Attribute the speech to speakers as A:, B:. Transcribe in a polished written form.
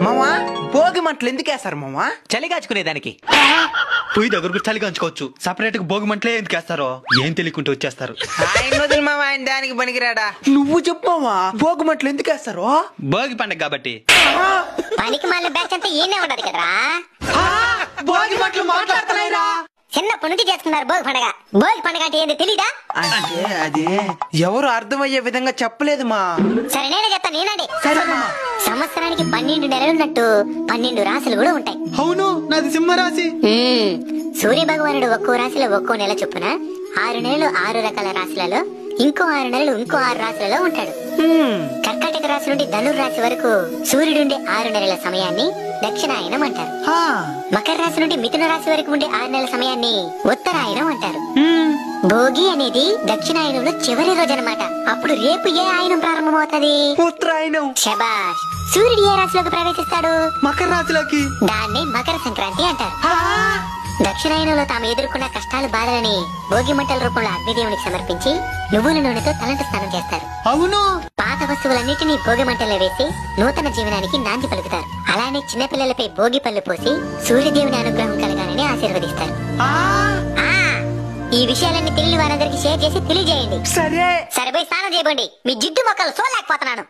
A: మామా భోగి మంటలు ఎందుకు వేస్తారు మామా?
B: చలి కాచుకునేదానికి.
C: పొయ్యి దగ్గరకు చలి కాంచుకోవచ్చు, సపరేట్ గా భోగి మంటలే ఎందుకు వేస్తారో ఏం తెలియకుంటూ వచ్చేస్తారు.
A: ఆయన వదిలి మామ, ఆయన దానికి పనికిరాడా? నువ్వు చెప్పు మామా, భోగి మంటలు ఎందుకు వేస్తారు?
C: భోగి పండగ కాబట్టి.
D: పనికి మళ్ళీ బ్యాచ్ అంతా ఈయనే ఉండదు కదరా.
A: భోగి మంటలు మాట్లాడుతున్నాయిరా.
D: చిన్నప్పటి నుంచి చేస్తున్నారు భోగి పండగ. భోగి పండగ అంటే ఏంది తెలీదా?
A: అంటే అదే ఎవరు అర్థమయ్యే విధంగా చెప్పలేదు మా.
D: సరే నేనే చెప్తాను, నేనండి.
A: సరే మామా.
D: సంవత్సరానికి 12 నెలలున్నట్టు 12 రాశులు కూడా ఉంటాయి.
C: అవును, నాది సింహరాశి.
D: సూర్య భగవానుడు ఒక్కో రాశిలో ఒక్కో నెల చొప్పున 6 నెలలు 6 రకాల రాశులలో, ఇంకో 6 నెలలు ఇంకో 6 రాశులలో ఉంటాడు. కర్కాటక రాశి నుండి ధనుర్రాశి వరకు సూర్యుడుండే 6 నెలల సమయాన్ని దక్షిణాయనం అంటారు. మకర రాశి నుండి మిథున రాశి వరకు ఉండే 6 నెలల సమయాన్ని ఉత్తరాయణం అంటారు. భోగి అనేది దక్షిణాయనంలో చివరి రోజు అన్నమాట. అప్పుడు రేపు ఏ ఆయనం ప్రారంభమవుతుంది?
A: ఉత్తరాయణం.
D: శబాష్. సూర్యుడు ఏ రాశిలోకి ప్రవేశిస్తాడు?
C: మకర రాశిలోకి.
D: దాన్ని మకర సంక్రాంతి అంటారు. దక్షిణాయనంలో తాము ఎదుర్కొన్న కష్టాలు బాధలని భోగి మంటల రూపంలో అగ్నిదేవునికి సమర్పించి నువ్వుల నూనెతో తలంటు స్నానం చేస్తారు.
C: అవును.
D: పాత వస్తువులన్నిటినీ భోగి మంటల్లో వేసి నూతన జీవనానికి నాంది పలుకుతారు. అలానే చిన్నపిల్లలపై భోగి పళ్ళు పోసి సూర్యదేవుని అనుగ్రహం కలగాలని ఆశీర్వదిస్తారు. ఈ విషయాలన్నీ తెలియని వారందరికి షేర్ చేసి తెలియజేయండి.
A: సరే
D: సరిపోయి స్నానం చేయబోండి. మీ జిడ్డు మొక్కలు చూడలేకపోతున్నాను.